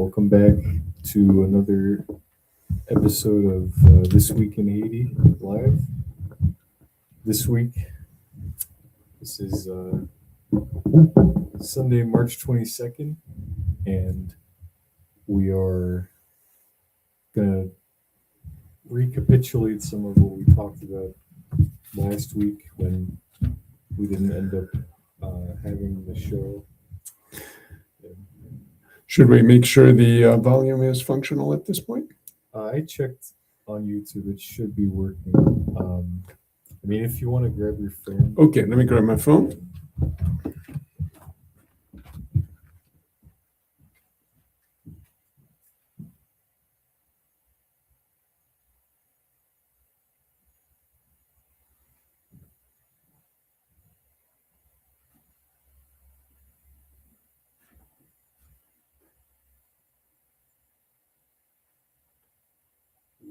Welcome back to another episode of This Week in Haiti live. This week, this is Sunday, March 22nd, and we are going to recapitulate some of what we talked about last week when we didn't end up having the show. Should we make sure the volume is functional at this point? I checked on YouTube. It should be working. If you want to grab your phone. Okay, let me grab my phone.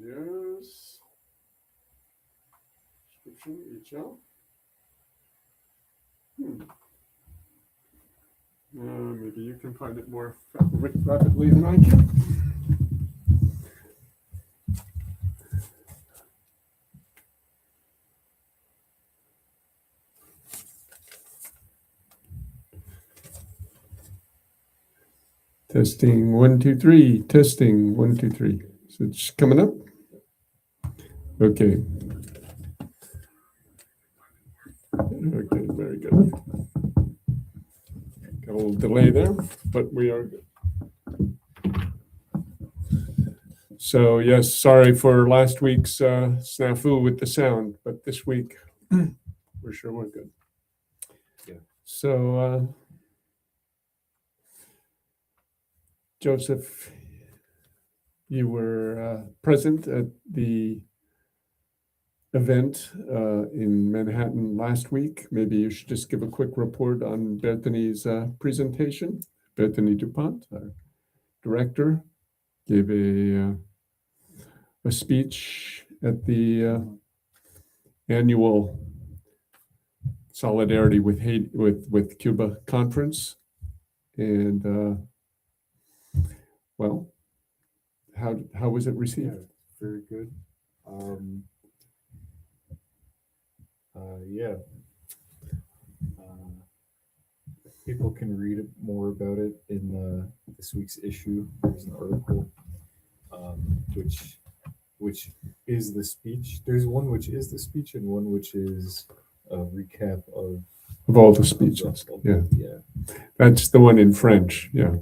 Yes. Description, HL. Maybe you can find it more rapidly than I can. Testing 1 2 3. Testing 1 2 3. So it's coming up. Okay. Okay, very good. Got a little delay there, but we are good. So yes, sorry for last week's snafu with the sound, but this week we're sure we're good. Yeah. So Joseph, you were present at the event in Manhattan last week. Maybe you should just give a quick report on Berthony's presentation. Berthony Dupont, our director, gave a speech at the annual Solidarity with Haiti, with Cuba conference, and well, how was it received? Yeah, very good. People can read more about it in this week's issue. There's an article which is the speech. There's one which is the speech and one which is a recap of all the speeches. Yeah. That's the one in French. Yeah.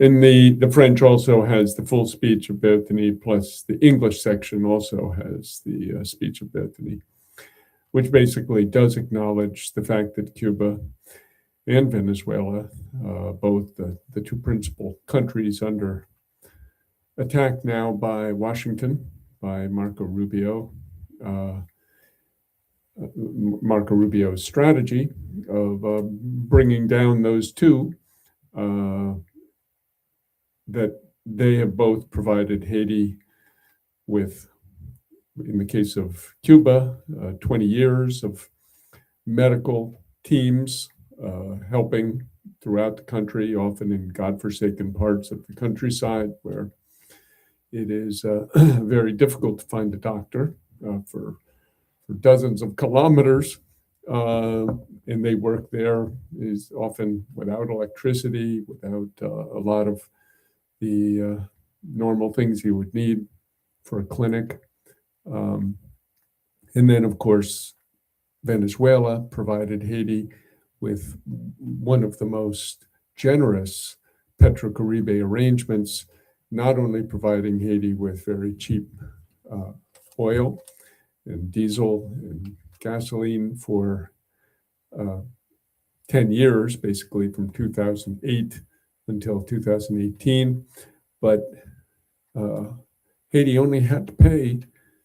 And the French also has the full speech of Berthony, plus the English section also has the speech of Berthony, which basically does acknowledge the fact that Cuba and Venezuela, both the two principal countries under attack now by Washington, by Marco Rubio, Marco Rubio's strategy of bringing down those two, that they have both provided Haiti with, in the case of Cuba, 20 years of medical teams helping throughout the country, often in godforsaken parts of the countryside where it is very difficult to find a doctor for dozens of kilometers. And they work there is often without electricity, without a lot of the normal things you would need for a clinic. And then, of course, Venezuela provided Haiti with one of the most generous Petrocaribe arrangements, not only providing Haiti with very cheap oil and diesel and gasoline for 10 years, basically from 2008 until 2018, but Haiti only had to pay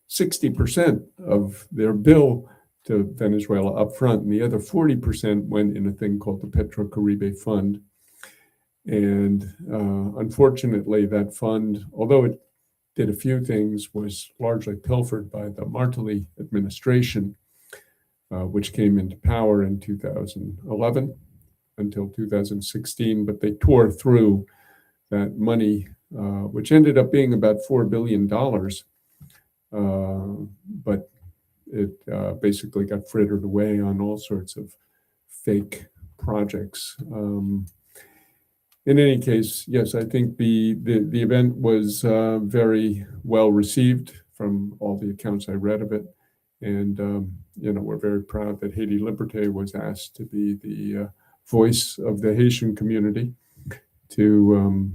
60% of their bill to Venezuela up front, and the other 40% went in a thing called the Petrocaribe Fund. And unfortunately, that fund, although it did a few things, was largely pilfered by the Martelly administration, which came into power in 2011 until 2016, but they tore through that money, which ended up being about $4 billion, but it basically got frittered away on all sorts of fake projects. In any case, yes, I think the event was very well received from all the accounts I read of it. And, we're very proud that Haiti Liberté was asked to be the voice of the Haitian community to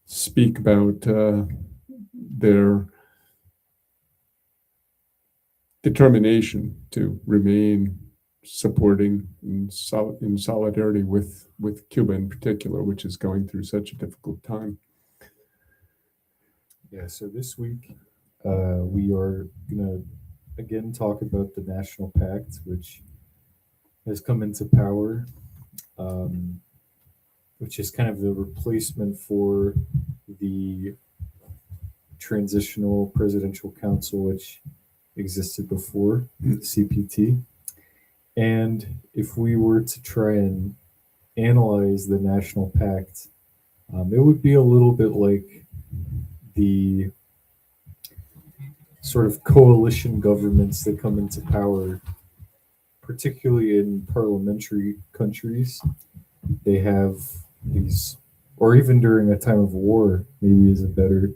speak about their determination to remain supporting in solidarity with Cuba in particular, which is going through such a difficult time. Yeah, so this week we are going to again talk about the National Pact, which has come into power, which is kind of the replacement for the Transitional Presidential Council, which existed before the CPT. And if we were to try and analyze the National Pact, it would be a little bit like the sort of coalition governments that come into power, particularly in parliamentary countries. They have these, or even during a time of war, maybe is a better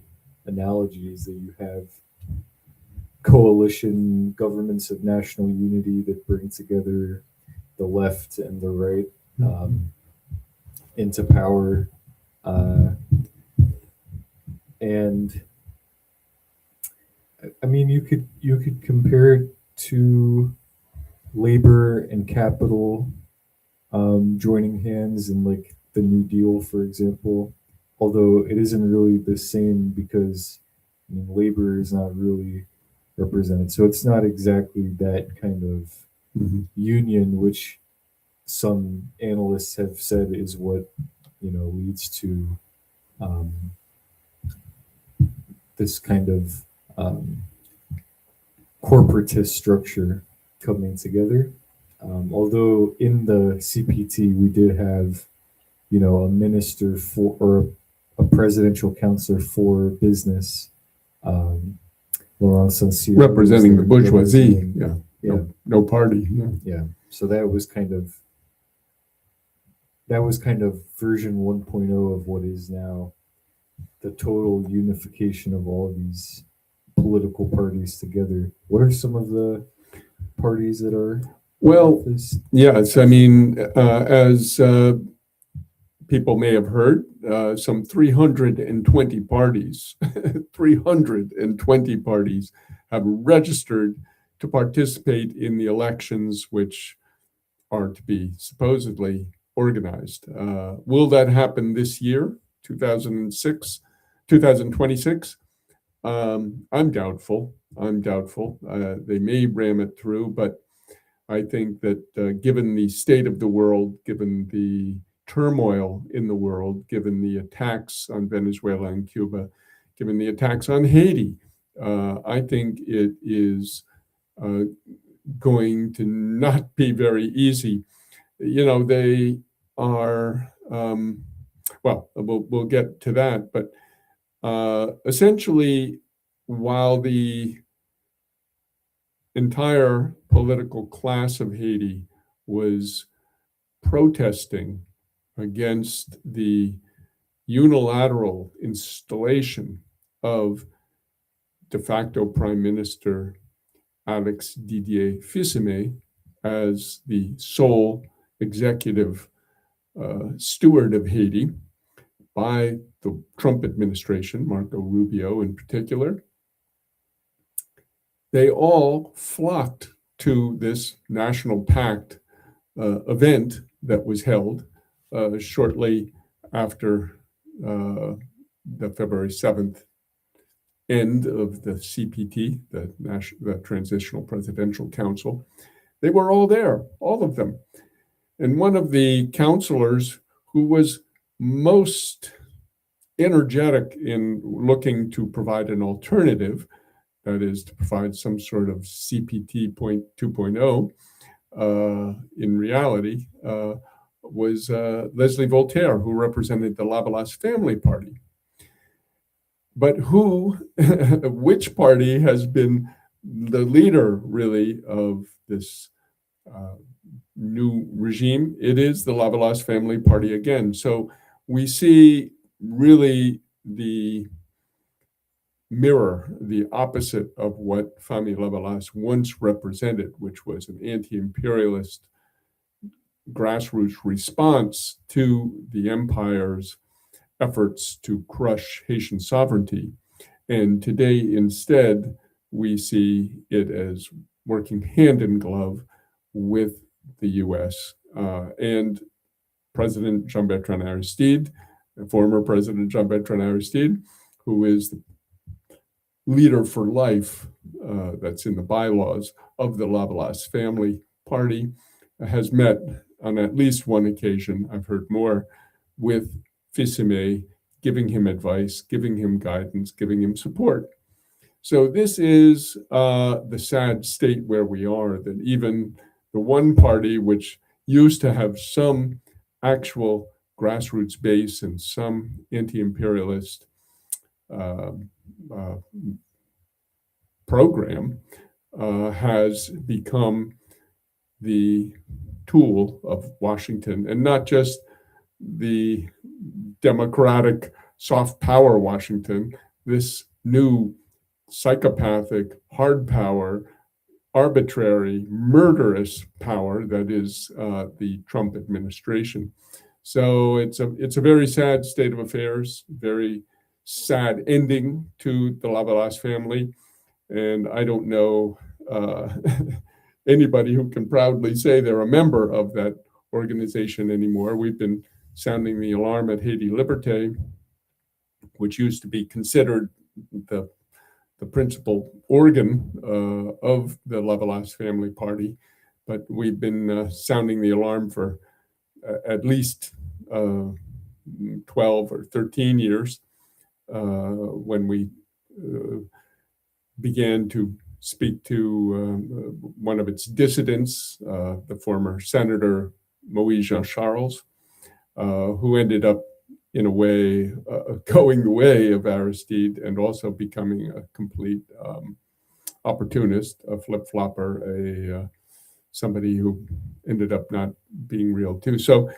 analogy, is that you have coalition governments of national unity that bring together the left and the right into power. And I mean, you could compare it to labor and capital joining hands in like the New Deal, for example. Although it isn't really the same because labor is not really represented, so it's not exactly that kind of union, which some analysts have said is what leads to this kind of corporatist structure coming together. Although in the CPT we did have, a minister for, or a presidential counselor for business, Laurent Saint-Cyr, representing the bourgeoisie. Yeah. No party. Yeah. So that was kind of version 1.0 of what is now the total unification of all of these political parties together. What are some of the parties that are this? Yes, I mean, as people may have heard, some 320 parties, 320 parties have registered to participate in the elections, which are to be supposedly organized. Will that happen this year, 2026? I'm doubtful. They may ram it through, but I think that given the state of the world, given the turmoil in the world, given the attacks on Venezuela and Cuba, given the attacks on Haiti, I think it is going to not be very easy. They are, we'll get to that, but essentially, while the entire political class of Haiti was protesting against the unilateral installation of de facto Prime Minister Alix Didier Fils-Aimé as the sole executive steward of Haiti by the Trump administration, Marco Rubio in particular. They all flocked to this National Pact event that was held shortly after the February 7th end of the CPT, the Transitional Presidential Council. They were all there, all of them. And one of the counselors who was most energetic in looking to provide an alternative, that is to provide some sort of CPT 2.0 in reality, was Leslie Voltaire, who represented the Labalas family party. But which party has been the leader, really, of this new regime? It is the Labalas family party again. So we see really the mirror, the opposite of what Famille Labalas once represented, which was an anti-imperialist grassroots response to the empire's efforts to crush Haitian sovereignty. And today, instead, we see it as working hand in glove with the US and President Jean-Bertrand Aristide, former President Jean-Bertrand Aristide, who is the leader for life, that's in the bylaws of the Labalas family party, has met on at least one occasion, I've heard more, with Fils-Aimé, giving him advice, giving him guidance, giving him support. So this is the sad state where we are, that even the one party which used to have some actual grassroots base and some anti-imperialist program has become the tool of Washington, and not just the democratic soft power Washington, this new psychopathic, hard power, arbitrary, murderous power that is the Trump administration. So it's a very sad state of affairs, very sad ending to the Labalas family. And I don't know anybody who can proudly say they're a member of that organization anymore. We've been sounding the alarm at Haiti Liberté, which used to be considered the principal organ of the Labalas family party. But we've been sounding the alarm for at least 12 or 13 years when we began to speak to one of its dissidents, the former Senator Moïse Jean Charles, who ended up, in a way, going the way of Aristide and also becoming a complete opportunist, a flip-flopper, somebody who ended up not being real too. So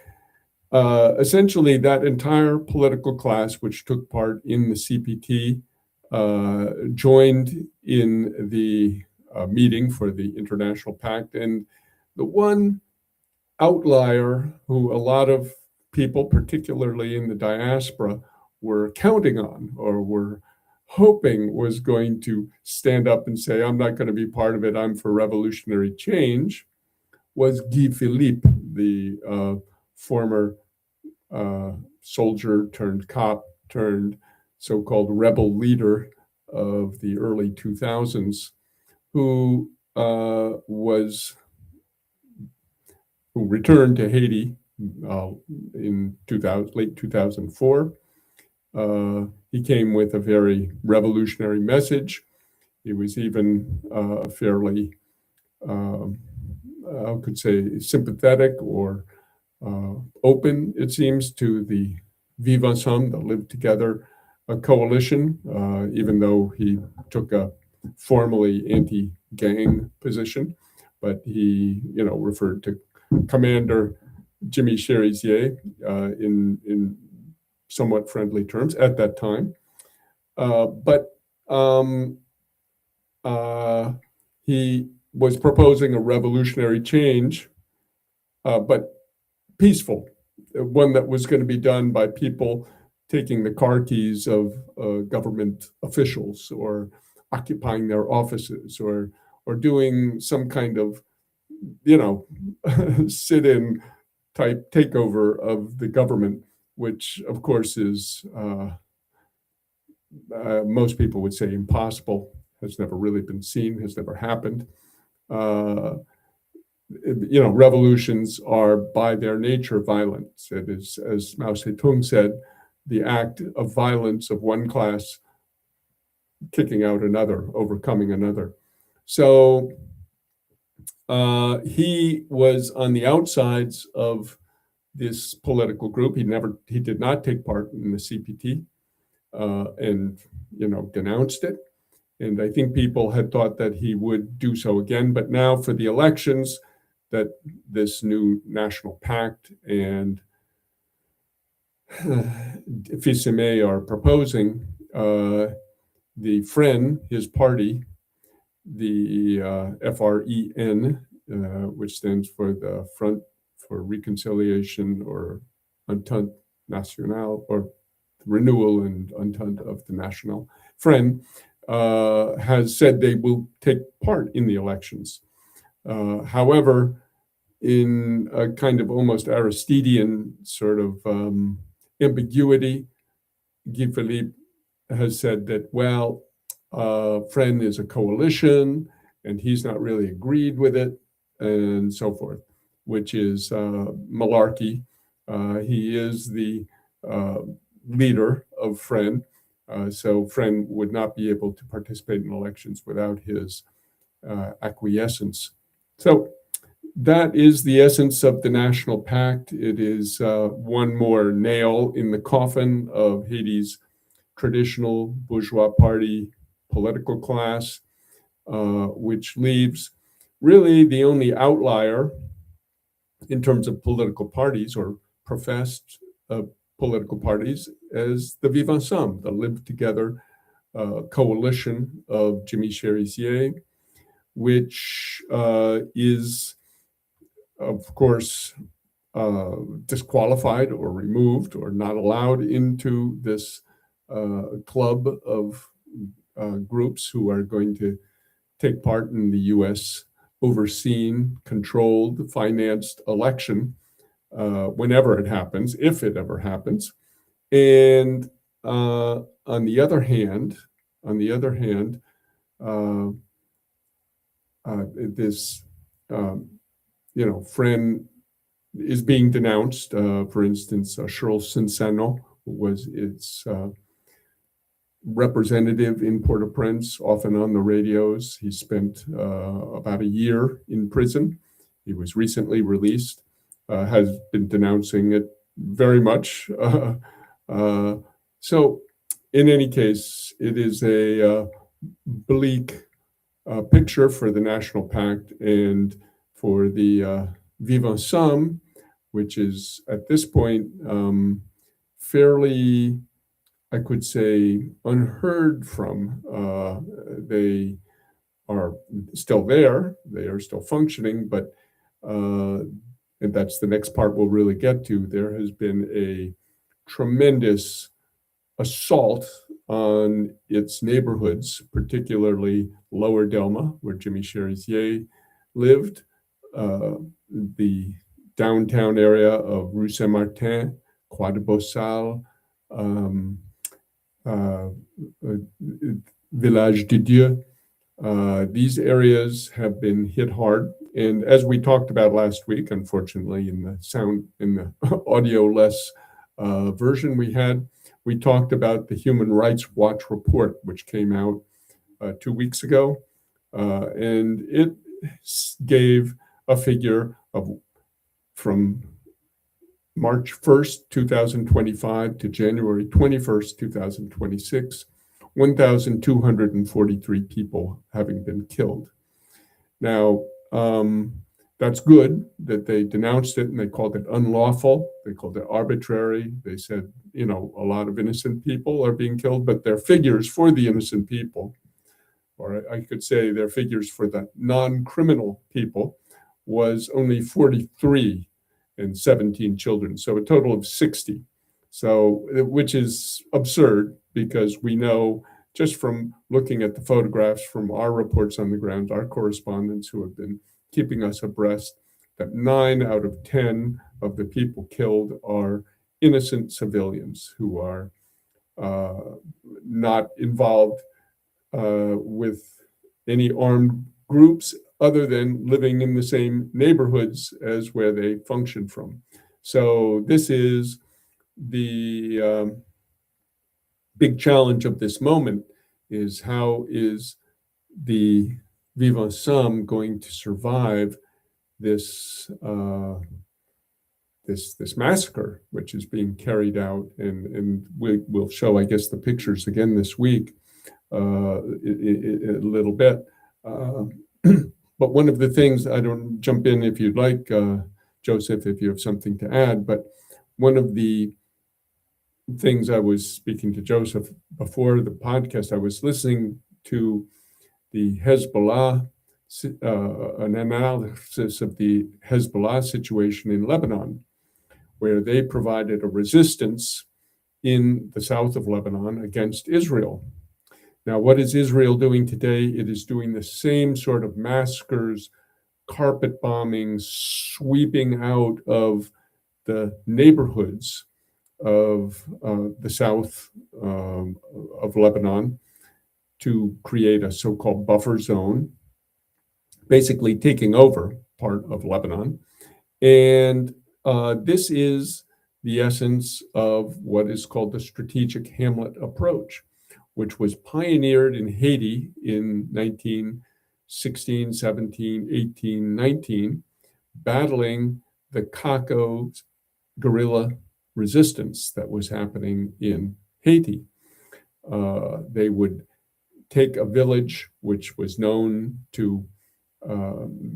essentially, that entire political class, which took part in the CPT, joined in the meeting for the International Pact. And the one outlier who a lot of people, particularly in the diaspora, were counting on or were hoping was going to stand up and say, I'm not going to be part of it, I'm for revolutionary change, was Guy Philippe, the former soldier turned cop turned so-called rebel leader of the early 2000s, who returned to Haiti in late 2004. He came with a very revolutionary message. He was even fairly, I could say, sympathetic or open, it seems, to the Vivre Ensemble, the Live Together coalition, even though he took a formally anti-gang position. But he, referred to Commander Jimmy Cherizier in somewhat friendly terms at that time. But he was proposing a revolutionary change, but peaceful, one that was going to be done by people taking the car keys of government officials or occupying their offices or doing some kind of, sit-in type takeover of the government, which of course is, most people would say, impossible, has never really been seen, has never happened. Revolutions are by their nature violent. It is, as Mao Zedong said, the act of violence of one class kicking out another, overcoming another. So he was on the outsides of this political group. He did not take part in the CPT, and denounced it. And I think people had thought that he would do so again. But now for the elections, that this new National Pact and Fils-Aimé are proposing, the FREN, his party, the FREN, which stands for the Front for Reconciliation or Entente Nationale, or Renewal and Entente of the National FREN, has said they will take part in the elections. However, in a kind of almost Aristidean sort of ambiguity, Guy Philippe has said that, well, FREN is a coalition and he's not really agreed with it, and so forth, which is malarkey. He is the leader of FREN, so FREN would not be able to participate in elections without his acquiescence. So that is the essence of the National Pact. It is one more nail in the coffin of Haiti's traditional bourgeois party political class, which leaves really the only outlier in terms of political parties or professed political parties as the Vivre Ensemble, the Live Together coalition of Jimmy Cherizier, which is, of course, disqualified or removed or not allowed into this club of groups who are going to take part in the U.S. overseen, controlled, financed election whenever it happens, if it ever happens. And on the other hand, this FREN is being denounced. For instance, Charles Sinsano, who was its representative in Port-au-Prince, often on the radios. He spent about a year in prison. He was recently released, has been denouncing it very much. So in any case, it is a bleak picture for the National Pact and for the Vivre Ensemble, which is at this point fairly, I could say, unheard from. They are still there, they are still functioning, but and that's the next part we'll really get to. There has been a tremendous assault on its neighborhoods, particularly Lower Delma, where Jimmy Cherizier lived, the downtown area of Rue Saint-Martin, Croix de Bossal, Village de Dieu. These areas have been hit hard. And as we talked about last week, unfortunately, in the audio less version we talked about the Human Rights Watch report, which came out 2 weeks ago. And it gave a figure of from March 1st, 2025 to January 21st, 2026, 1,243 people having been killed. Now, that's good that they denounced it and they called it unlawful. They called it arbitrary. They said, a lot of innocent people are being killed, but their figures for the innocent people, or I could say their figures for the non-criminal people, was only 43 and 17 children, so a total of 60. So, which is absurd because we know just from looking at the photographs from our reports on the ground, our correspondents who have been keeping us abreast, that 9 out of 10 of the people killed are innocent civilians who are not involved with any armed groups other than living in the same neighborhoods as where they function from. So this is the big challenge of this moment, is how is the Vivre Ensemble going to survive this this massacre, which is being carried out, and we'll show, I guess, the pictures again this week a little bit. But one of the things, I don't jump in if you'd like, Joseph, if you have something to add, but one of the things I was speaking to Joseph before the podcast, I was listening to the Hezbollah, an analysis of the Hezbollah situation in Lebanon, where they provided a resistance in the south of Lebanon against Israel. Now, what is Israel doing today? It is doing the same sort of massacres, carpet bombings, sweeping out of the neighborhoods of the south of Lebanon to create a so-called buffer zone, basically taking over part of Lebanon. And this is the essence of what is called the strategic hamlet approach, which was pioneered in Haiti in 1916, 17, 18, 19, battling the Caco guerrilla resistance that was happening in Haiti. They would take a village which was known to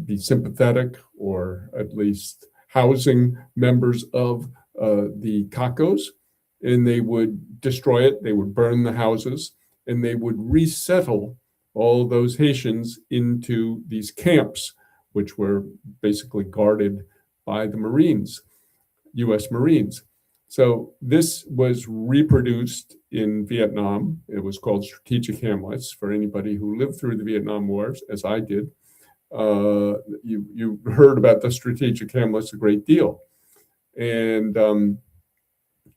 be sympathetic, or at least housing members of the Cacos, and they would destroy it, they would burn the houses, and they would resettle all those Haitians into these camps, which were basically guarded by the Marines, US Marines. So this was reproduced in Vietnam. It was called strategic hamlets. For anybody who lived through the Vietnam Wars, as I did, you heard about the strategic hamlets a great deal. And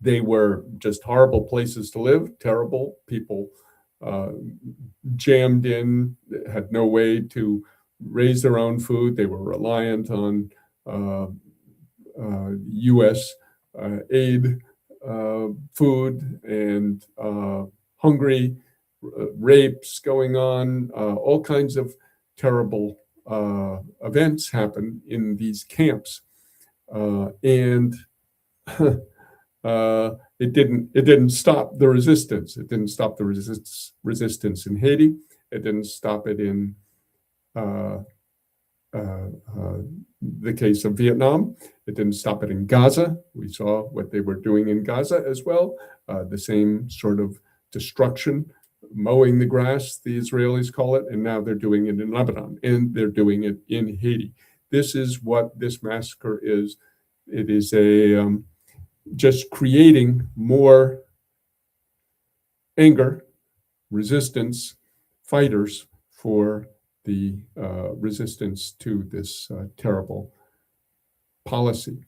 they were just horrible places to live, terrible people, jammed in, had no way to raise their own food. They were reliant on U.S. Aid food, and hungry, rapes going on, all kinds of terrible events happen in these camps. And it didn't stop the resistance. It didn't stop the resistance in Haiti. It didn't stop it in the case of Vietnam. It didn't stop it in Gaza. We saw what they were doing in Gaza as well. The same sort of destruction, mowing the grass, the Israelis call it, and now they're doing it in Lebanon, and they're doing it in Haiti. This is what this massacre is. It is a just creating more anger, resistance, fighters for the resistance to this terrible policy.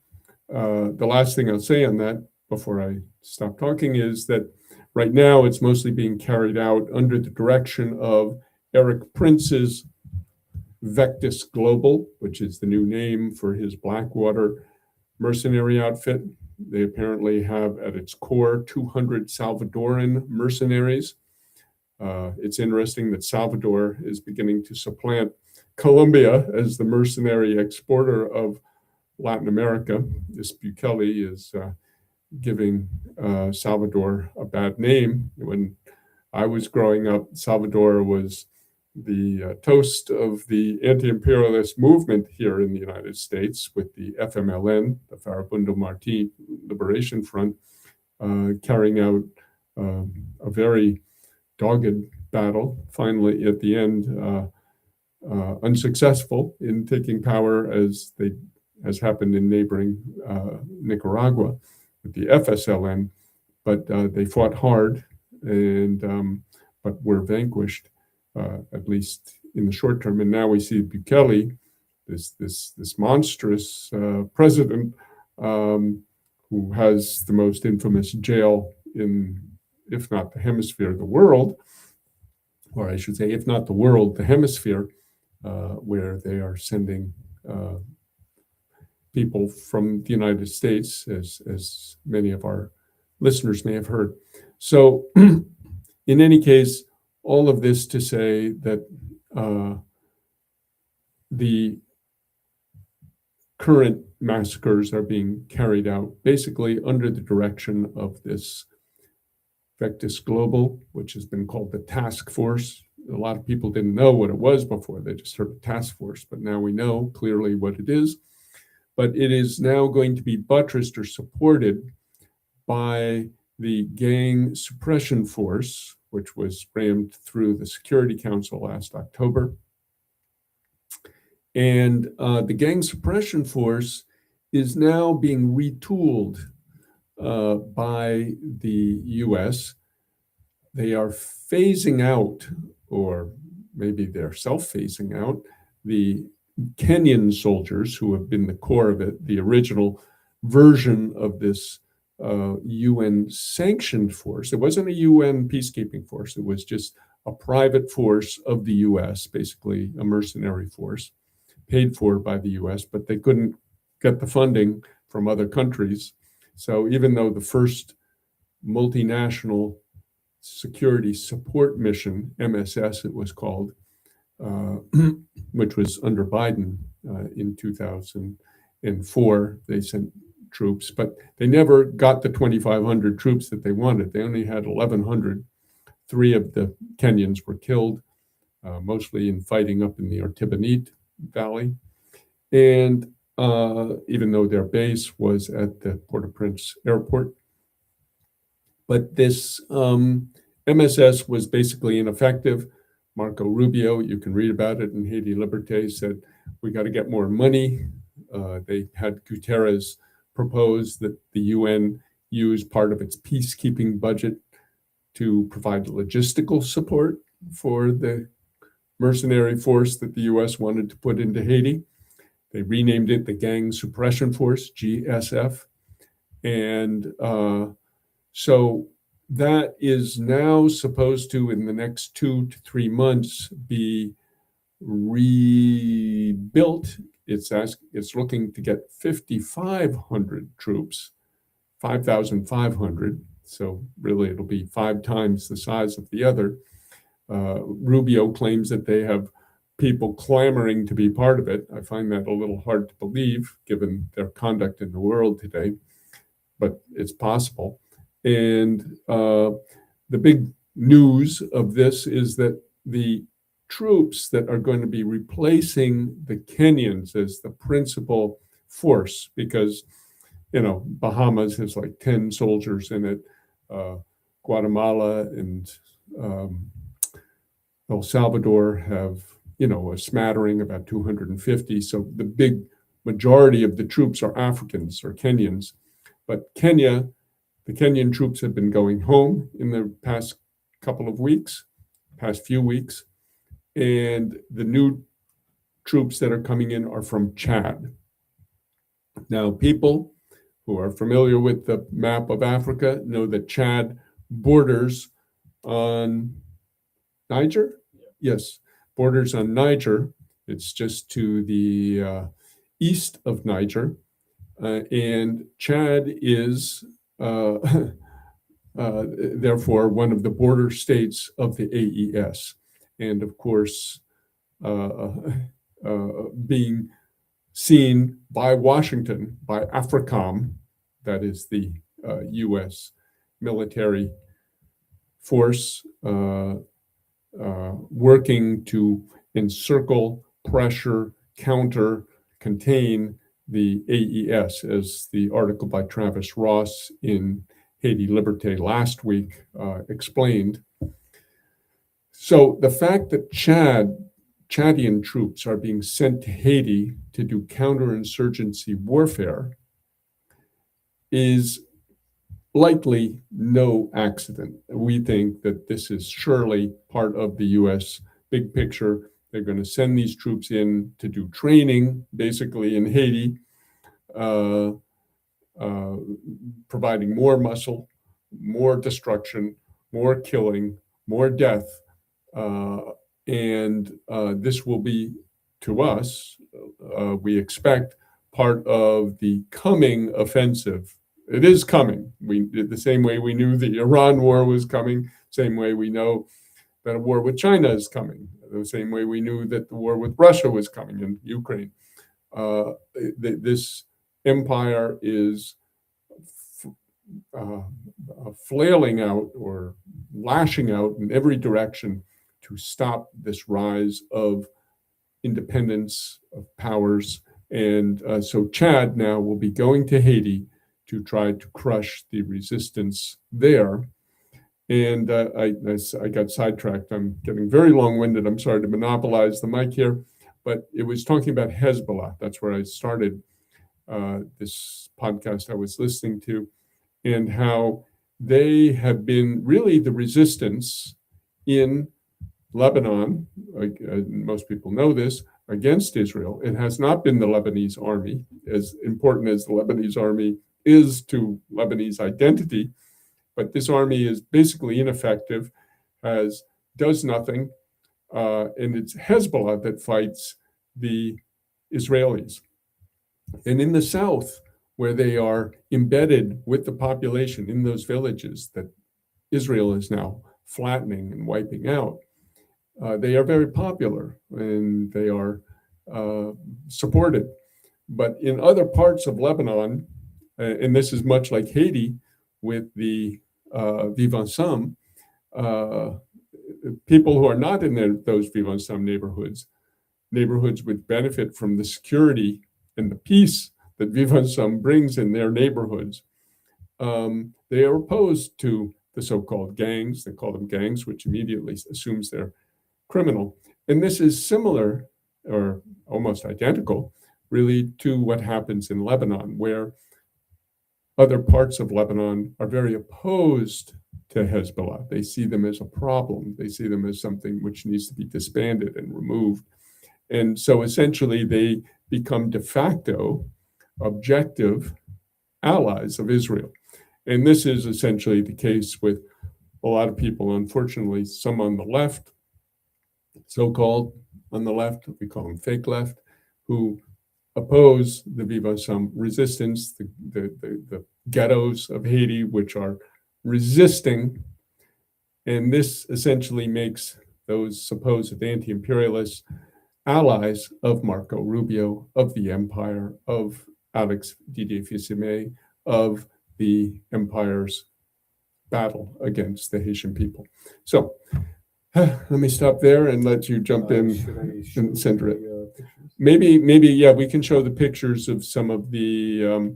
The last thing I'll say on that before I stop talking is that right now it's mostly being carried out under the direction of Erik Prince's Vectus Global, which is the new name for his Blackwater mercenary outfit. They apparently have at its core 200 Salvadoran mercenaries. It's interesting that Salvador is beginning to supplant Colombia as the mercenary exporter of Latin America. This Bukele is giving Salvador a bad name. When I was growing up, Salvador was the toast of the anti-imperialist movement here in the United States, with the FMLN, the Farabundo Martí Liberation Front, carrying out a very dogged battle, finally at the end unsuccessful in taking power, as happened in neighboring Nicaragua with the FSLN, but they fought hard, and but were vanquished, at least in the short term. And now we see Bukele, this monstrous president, who has the most infamous jail in, if not the hemisphere, the world, or I should say, if not the world, the hemisphere, where they are sending people from the United States, as many of our listeners may have heard. So in any case, all of this to say that the current massacres are being carried out basically under the direction of this Vectus Global, which has been called the task force. A lot of people didn't know what it was before. They just heard of task force, but now we know clearly what it is. But it is now going to be buttressed or supported by the gang suppression force, which was rammed through the Security Council last October. And the gang suppression force is now being retooled by the US. They are phasing out, or maybe they're self-phasing out, the Kenyan soldiers who have been the core of it, the original version of this UN sanctioned force. It wasn't a UN peacekeeping force. It was just a private force of the US, basically a mercenary force paid for by the US, but they couldn't get the funding from other countries. So even though the first multinational security support mission, MSS it was called, which was under Biden in 2004, they sent troops, but they never got the 2,500 troops that they wanted. They only had 1,100. 3 of the Kenyans were killed, mostly in fighting up in the Artibonite Valley. And even though their base was at the Port-au-Prince airport. But this MSS was basically ineffective. Marco Rubio, you can read about it in Haiti Liberté, said, we got to get more money. They had Guterres propose that the UN use part of its peacekeeping budget to provide logistical support for the mercenary force that the US wanted to put into Haiti. They renamed it the Gang Suppression Force, GSF. And so that is now supposed to, in the next 2 to 3 months, be rebuilt. It's looking to get 5,500 troops, 5,500. So really, it'll be 5 times the size of the other. Rubio claims that they have people clamoring to be part of it. I find that a little hard to believe, given their conduct in the world today, but it's possible. And the big news of this is that the troops that are going to be replacing the Kenyans as the principal force, because, you know, Bahamas has like 10 soldiers in it, Guatemala and El Salvador have, you know, a smattering, about 250. So the big majority of the troops are Africans or Kenyans. But Kenya, the Kenyan troops have been going home in the past few weeks. And the new troops that are coming in are from Chad. Now, people who are familiar with the map of Africa know that Chad borders on Niger? Yes, borders on Niger. It's just to the east of Niger. And Chad is, therefore, one of the border states of the AES. And of course, being seen by Washington, by AFRICOM, that is the US military force, working to encircle, pressure, counter, contain the AES, as the article by Travis Ross in Haiti Liberté last week explained. So the fact that Chadian troops are being sent to Haiti to do counterinsurgency warfare is likely no accident. We think that this is surely part of the US big picture. They're going to send these troops in to do training, basically in Haiti, providing more muscle, more destruction, more killing, more death. And this will be, to us, we expect, part of the coming offensive. It is coming. The same way we knew the Iran war was coming, same way we know that a war with China is coming, the same way we knew that the war with Russia was coming in Ukraine. this empire is flailing out or lashing out in every direction to stop this rise of independence of powers. And so Chad now will be going to Haiti to try to crush the resistance there. And I got sidetracked. I'm getting very long-winded. I'm sorry to monopolize the mic here, but it was talking about Hezbollah. That's where I started this podcast I was listening to, and how they have been really the resistance in Lebanon. Most people know this, against Israel. It has not been the Lebanese army, as important as the Lebanese army is to Lebanese identity. But this army is basically ineffective, does nothing, and it's Hezbollah that fights the Israelis. And in the south, where they are embedded with the population in those villages that Israel is now flattening and wiping out, they are very popular and they are supported. But in other parts of Lebanon, and this is much like Haiti with the Vivre Ensemble, people who are not in those Vivre Ensemble neighborhoods would benefit from the security and the peace that Vivre Ensemble brings in their neighborhoods. They are opposed to the so-called gangs. They call them gangs, which immediately assumes they're criminal. And this is similar or almost identical, really, to what happens in Lebanon, where other parts of Lebanon are very opposed to Hezbollah. They see them as a problem. They see them as something which needs to be disbanded and removed. And so essentially they become de facto objective allies of Israel. And this is essentially the case with a lot of people, unfortunately, some on the left, so-called on the left, we call them fake left, who oppose the Vivre Ensemble resistance, the ghettos of Haiti, which are resisting. And this essentially makes those supposed anti-imperialists allies of Marco Rubio, of the empire, of Alix Didier Fils-Aimé, of the empire's battle against the Haitian people. So let me stop there and let you jump in and center it. Maybe, yeah, we can show the pictures of some of the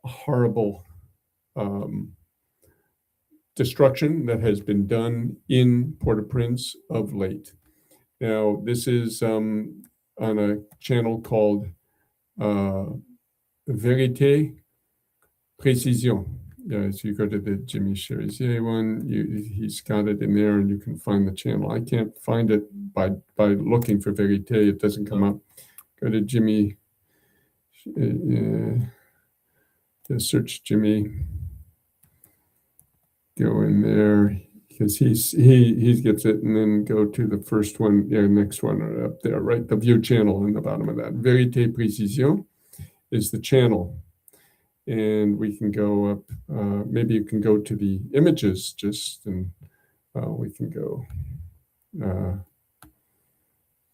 horrible destruction that has been done in Port-au-Prince of late. Now, this is on a channel called Vérité Précision. Yeah, so you go to the Jimmy Cherizier one, he's got it in there and you can find the channel. I can't find it by looking for Vérité, it doesn't come up. Go to Jimmy, search Jimmy, go in there, because he gets it, and then go to the first one, next one up there, right? The view channel in the bottom of that. Vérité Précision is the channel. And we can go up, maybe you can go to the images just, and we can go.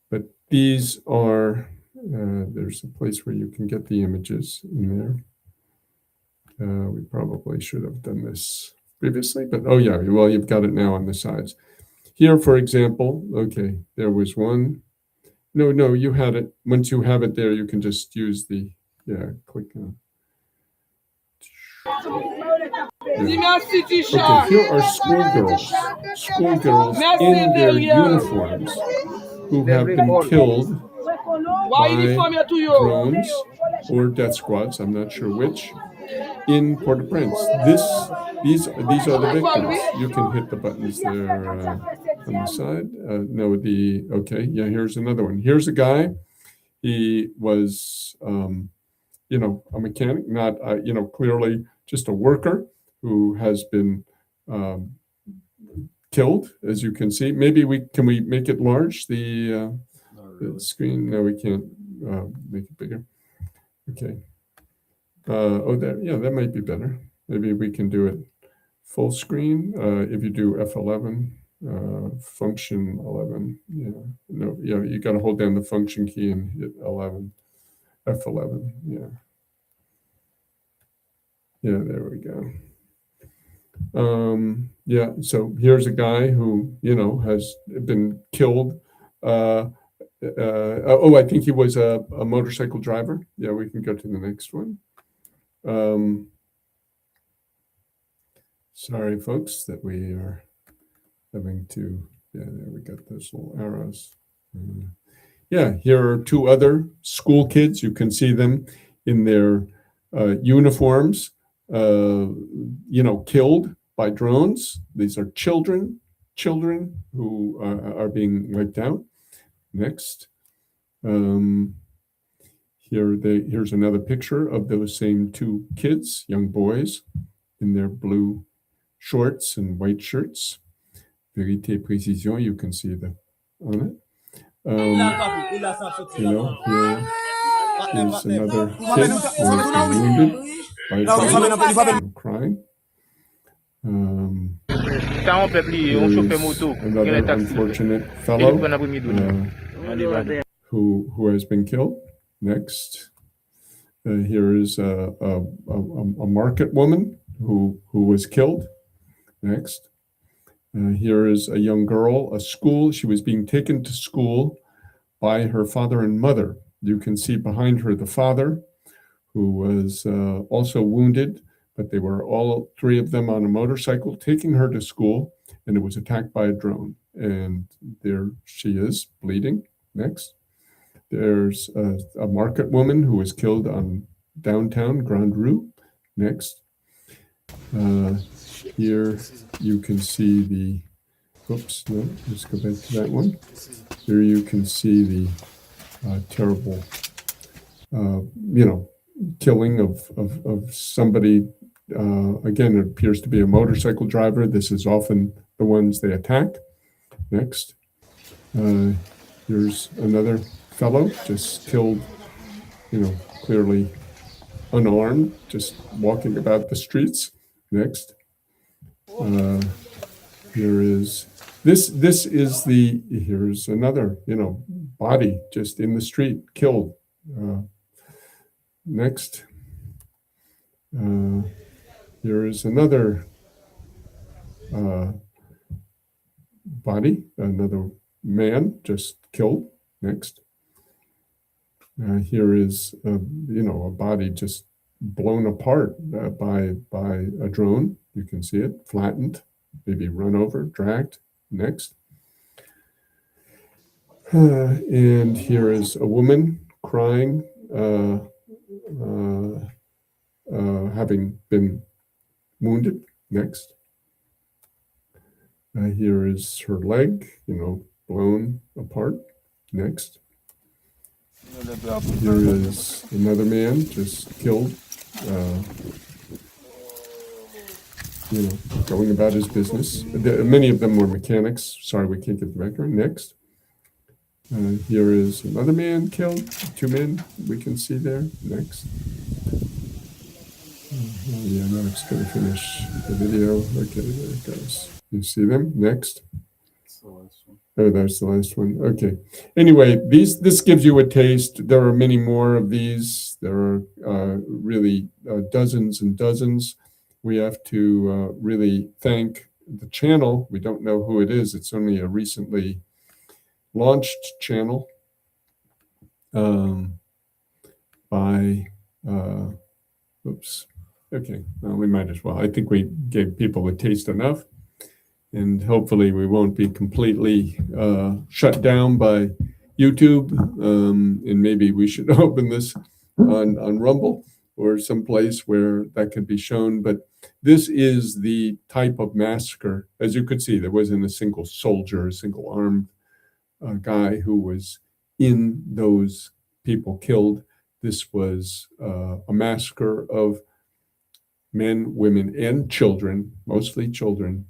But these are, there's a place where you can get the images in there. We probably should have done this previously, but oh yeah, well, you've got it now on the sides. Here, for example, okay, there was one. No, you had it. Once you have it there, you can just use the, click on. Yeah. Okay, here are schoolgirls in their uniforms who have been killed by drones or death squads, I'm not sure which, in Port-au-Prince. These are the victims. You can hit the buttons there on the side. Here's another one. Here's a guy. He was, a mechanic, not, clearly just a worker who has been killed, as you can see. Maybe can we make it large, the screen? No, we can't make it bigger. Okay. That might be better. Maybe we can do it full screen. If you do F11, function 11. Yeah, no, yeah, you got to hold down the function key and hit 11, F11. Yeah. Yeah, there we go. Yeah, so here's a guy who, has been killed. I think he was a motorcycle driver. Yeah, we can go to the next one. Sorry, folks, that we are having to, yeah, there we got those little arrows. Yeah, here are two other school kids. You can see them in their uniforms, killed by drones. These are children who are being wiped out. Next. Here's another picture of those same two kids, young boys, in their blue shorts and white shirts. Vérité, précision, you can see on it. Here is another kid who has been wounded by a drone, crying. Another unfortunate fellow who has been killed. Next, here is a market woman who was killed. Next, here is a young girl, she was being taken to school by her father and mother. You can see behind her the father, who was also wounded, but they were all three of them on a motorcycle taking her to school, and it was attacked by a drone. And there she is, bleeding. Next. There's a market woman who was killed on downtown Grand Rue. Next. Here you can see let's go back to that one. Here you can see the terrible, killing of somebody. Again, it appears to be a motorcycle driver. This is often the ones they attack. Next. Here's another fellow just killed, clearly unarmed, just walking about the streets. Next. Here's another, body just in the street, killed. Next. Here is another body, another man just killed. Next. Here is a body just blown apart by a drone. You can see it flattened, maybe run over, dragged. Next. And here is a woman crying, having been wounded. Next. Here is her leg, blown apart. Next. Here is another man just killed, going about his business. Many of them were mechanics. Sorry, we can't get the background. Next. Here is another man killed, two men we can see there. Next. Now it's going to finish the video. Okay, there it goes. You see them? Next. Oh, that's the last one. Okay. Anyway, this gives you a taste. There are many more of these. There are really dozens and dozens. We have to really thank the channel. We don't know who it is. It's only a recently launched channel oops. Okay. Well, we might as well. I think we gave people a taste enough. And hopefully we won't be completely shut down by YouTube. And maybe we should open this on Rumble or someplace where that could be shown. But this is the type of massacre. As you could see, there wasn't a single soldier, a single armed guy who was in those people killed. This was a massacre of men, women, and children, mostly children,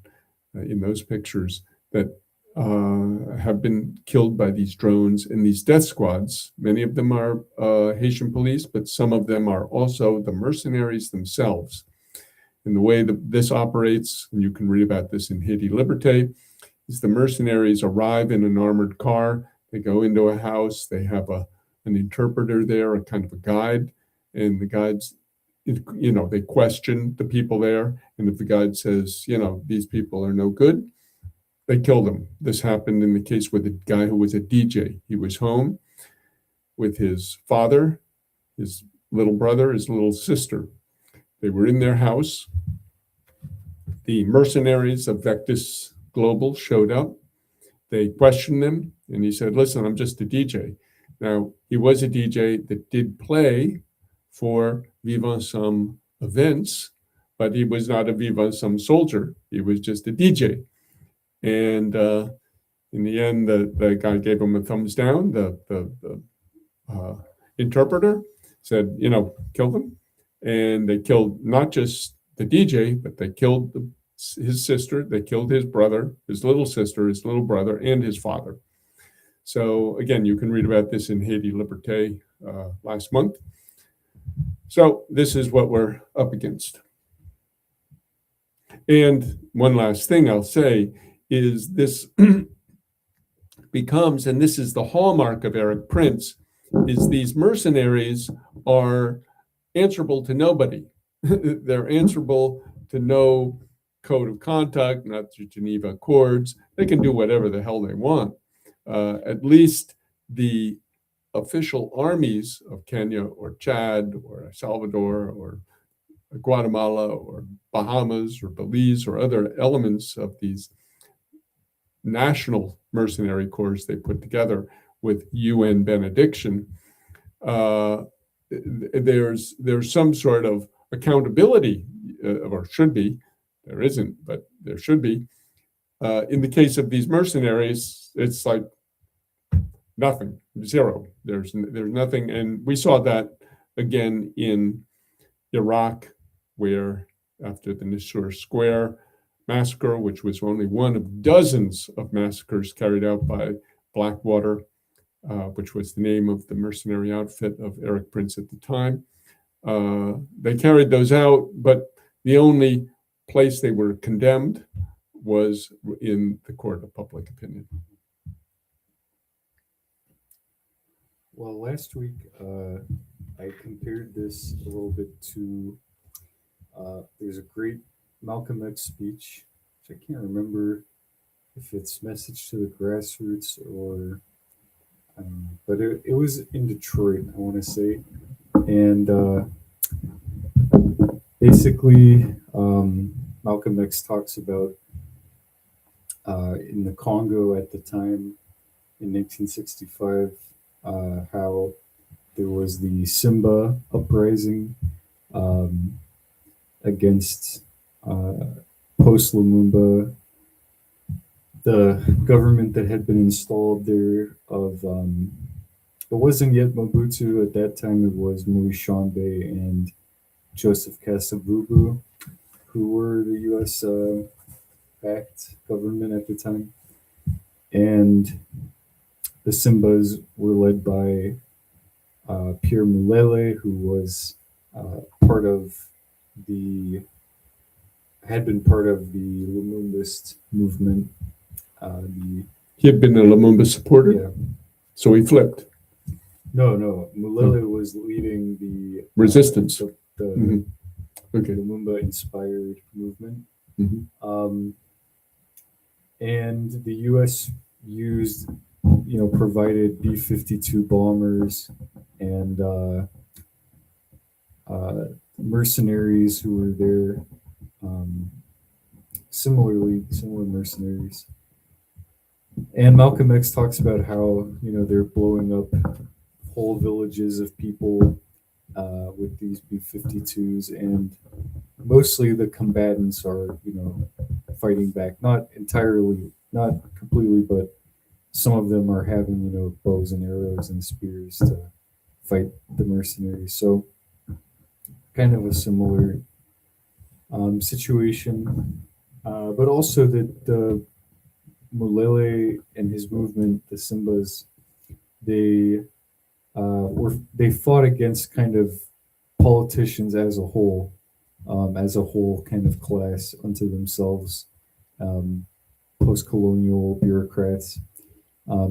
in those pictures that have been killed by these drones and these death squads. Many of them are Haitian police, but some of them are also the mercenaries themselves. And the way that this operates, and you can read about this in Haiti Liberté, is the mercenaries arrive in an armored car. They go into a house. They have an interpreter there, a kind of a guide, and the guides, they question the people there. And if the guide says, these people are no good, they kill them. This happened in the case with a guy who was a DJ. He was home with his father, his little brother, his little sister. They were in their house. The mercenaries of Vectus Global showed up. They questioned him, and he said, listen, I'm just a DJ. Now, he was a DJ that did play for Vivant Somme events, but he was not a Vivant Somme soldier. He was just a DJ. And in the end, the guy gave him a thumbs down. The interpreter said, kill them. And they killed not just the DJ, but they killed his sister. They killed his brother, his little sister, his little brother, and his father. So again, you can read about this in Haiti Liberté last month. So this is what we're up against. And one last thing I'll say is this becomes, and this is the hallmark of Erik Prince, is these mercenaries are answerable to nobody. They're answerable to no code of conduct, not the Geneva Accords. They can do whatever the hell they want. At least the official armies of Kenya or Chad or El Salvador or Guatemala or Bahamas or Belize or other elements of these national mercenary corps they put together with UN benediction, there's some sort of accountability, or should be. There isn't, but there should be. In the case of these mercenaries, it's like nothing, zero. There's nothing, and we saw that again in Iraq, where after the Nisour Square massacre, which was only one of dozens of massacres carried out by Blackwater, which was the name of the mercenary outfit of Erik Prince at the time. They carried those out, but the only place they were condemned was in the court of public opinion. Well, last week I compared this a little bit to there's a great Malcolm X speech, which I can't remember if it's Message to the Grassroots or, but it was in Detroit, I want to say, and basically Malcolm X talks about in the Congo at the time in 1965 how there was the Simba uprising against post-Lumumba, the government that had been installed there of it wasn't yet Mobutu at that time. It was Maurice Chambé and Joseph Kasavubu, who were the U.S. backed government at the time, and the Simbas were led by Pierre Mulele, who was had been part of the Lumumbist movement. He had been a Lumumba supporter, Yeah. So he flipped. No. Mulele was leading the Resistance. The Okay. Lumumba-inspired movement. Mhm. And the U.S. used, provided B-52 bombers and mercenaries who were there, similar mercenaries. And Malcolm X talks about how, they're blowing up whole villages of people with these B-52s, and mostly the combatants are, fighting back. Not completely, but some of them are having, bows and arrows and spears to fight the mercenaries. So kind of a similar situation, but also that Mulele and his movement, the Simbas, they fought against kind of politicians as a whole kind of class unto themselves, post-colonial bureaucrats,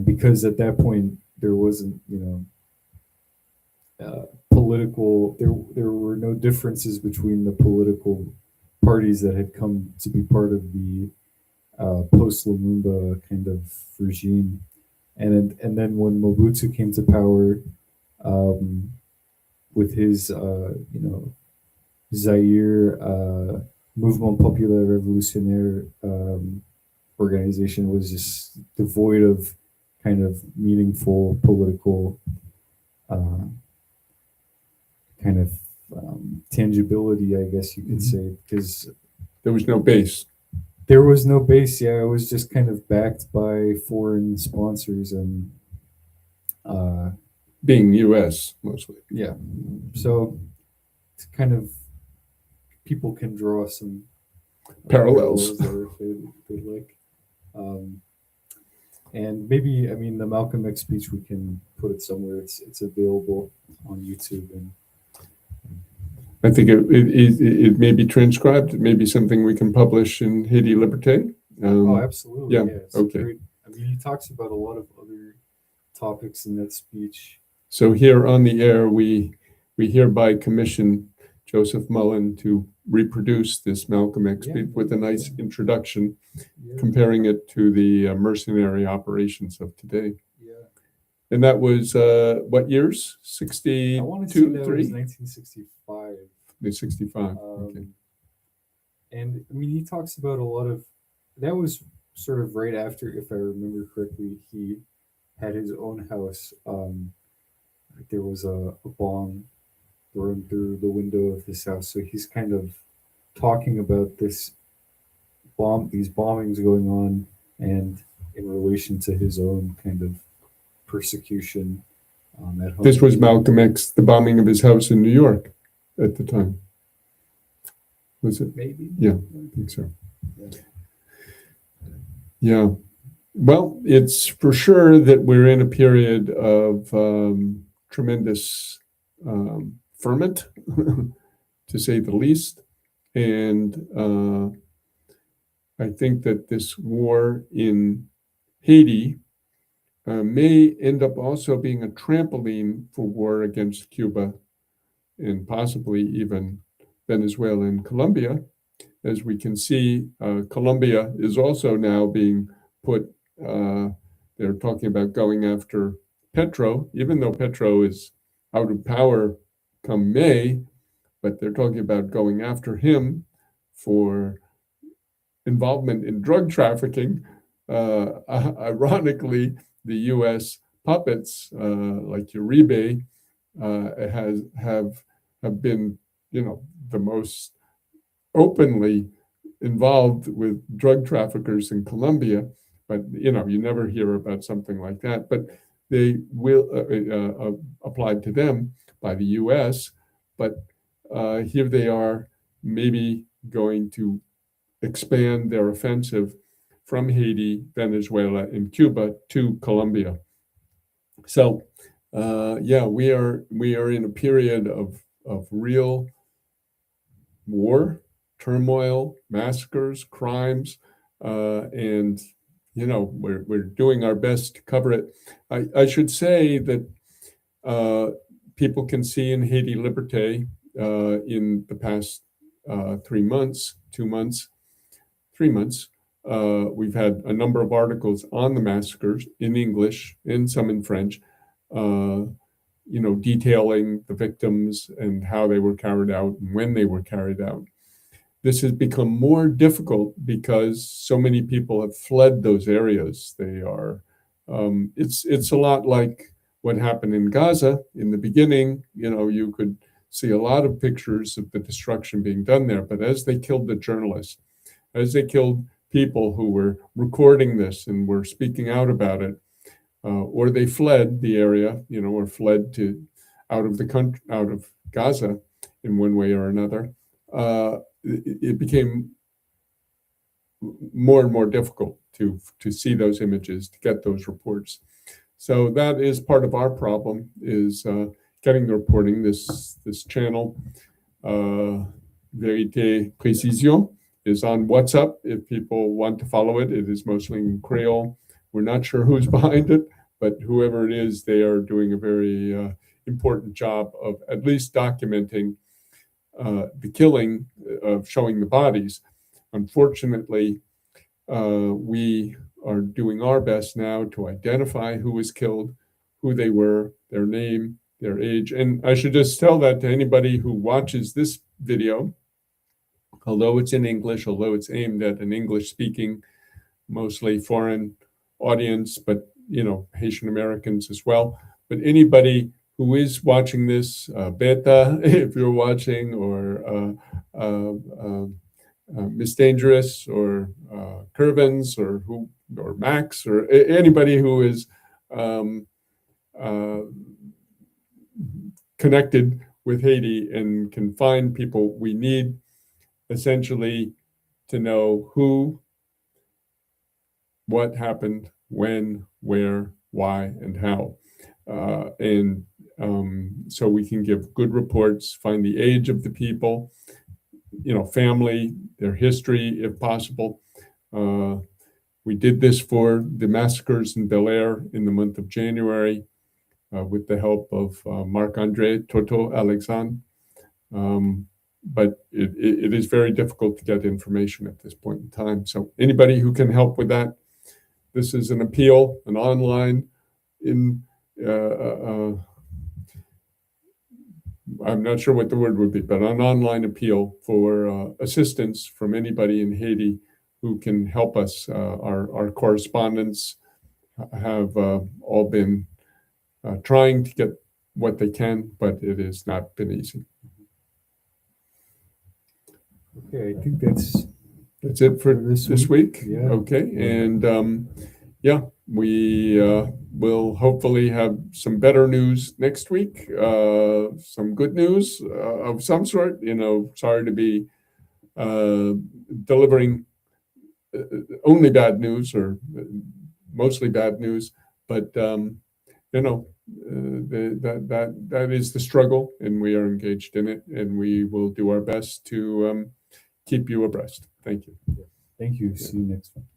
because at that point there wasn't, political. There were no differences between the political parties that had come to be part of the post Lumumba kind of regime, and then when Mobutu came to power, um, with his Zaire Mouvement Populaire Révolutionnaire organization was just devoid of kind of meaningful political uh, kind of tangibility, I guess you could say, because There was no base. there was no base. Yeah, it was just kind of backed by foreign sponsors and uh, Being U.S. mostly. yeah. So it's kind of people can draw some Parallels. there if they like. Um, and maybe, I mean, the Malcolm X speech, we can put it somewhere. It's available on YouTube. And I think it may be transcribed. It may be something we can publish in Haiti Liberté. oh, absolutely, yeah, yeah. It's okay. great. I mean, he talks about a lot of other topics in that speech. So here on the air, we hereby commission Joseph Mullen to reproduce this Malcolm X speech with a nice introduction, Yeah, comparing it to the mercenary operations of today. yeah. And that was what years? I want to say 62, that was 3? 1965. 65. Okay. And I mean, he talks about a lot of that was sort of right after, if I remember correctly, he had his own house. There was a bomb thrown through the window of his house, so he's kind of talking about these bombings going on, and in relation to his own kind of persecution at home. This was Malcolm X, the bombing of his house in New York at the time. Was it? Maybe. Yeah, I think so. Yeah. Yeah. Well, it's for sure that we're in a period of tremendous ferment, to say the least. And I think that this war in Haiti may end up also being a trampoline for war against Cuba and possibly even Venezuela and Colombia. As we can see, Colombia is also now being put, they're talking about going after Petro, even though Petro is out of power come May, but they're talking about going after him for involvement in drug trafficking. Ironically, the U.S. puppets like Uribe have been, the most openly involved with drug traffickers in Colombia, but you never hear about something like that. But they will applied to them by the U.S. But here they are, maybe going to expand their offensive from Haiti, Venezuela, and Cuba to Colombia. So, we are in a period of real war, turmoil, massacres, crimes, and we're doing our best to cover it. I should say that people can see in Haiti Liberté in the past 3 months, 2 months, 3 months. We've had a number of articles on the massacres in English and some in French, detailing the victims and how they were carried out and when they were carried out. This has become more difficult because so many people have fled those areas. They are, it's a lot like what happened in Gaza in the beginning. You could see a lot of pictures of the destruction being done there, but as they killed the journalists, as they killed people who were recording this and were speaking out about it, or they fled the area, or fled out of the country, out of Gaza in one way or another, it became more and more difficult to see those images, to get those reports. So that is part of our problem, is getting the reporting. This channel, Vérité Précision, is on WhatsApp if people want to follow it. It is mostly in Creole. We're not sure who's behind it, but whoever it is, they are doing a very important job of at least documenting the killing, of showing the bodies. Unfortunately, we are doing our best now to identify who was killed, who they were, their name, their age. And I should just tell that to anybody who watches this video, although it's in English, although it's aimed at an English-speaking, mostly foreign audience, but Haitian Americans as well. But anybody who is watching this, Beta, if you're watching, or Miss Dangerous, or Curvins, or Max, or anybody who is connected with Haiti and can find people, we need essentially to know who, what happened, when, where, why, and how. So we can give good reports, find the age of the people, family, their history, if possible. We did this for the massacres in Bel Air in the month of January with the help of Marc-André Toto Alexandre. But it is very difficult to get information at this point in time. So anybody who can help with that, this is an appeal, an online, I'm not sure what the word would be, but an online appeal for assistance from anybody in Haiti who can help us. Our correspondents have all been trying to get what they can, but it has not been easy. Okay, I think that's it for this week. Yeah. Okay, and we will hopefully have some better news next week, some good news of some sort. Sorry to be delivering only bad news, or mostly bad news, but that is the struggle, and we are engaged in it, and we will do our best to keep you abreast. Thank you. Thank you. See you next time.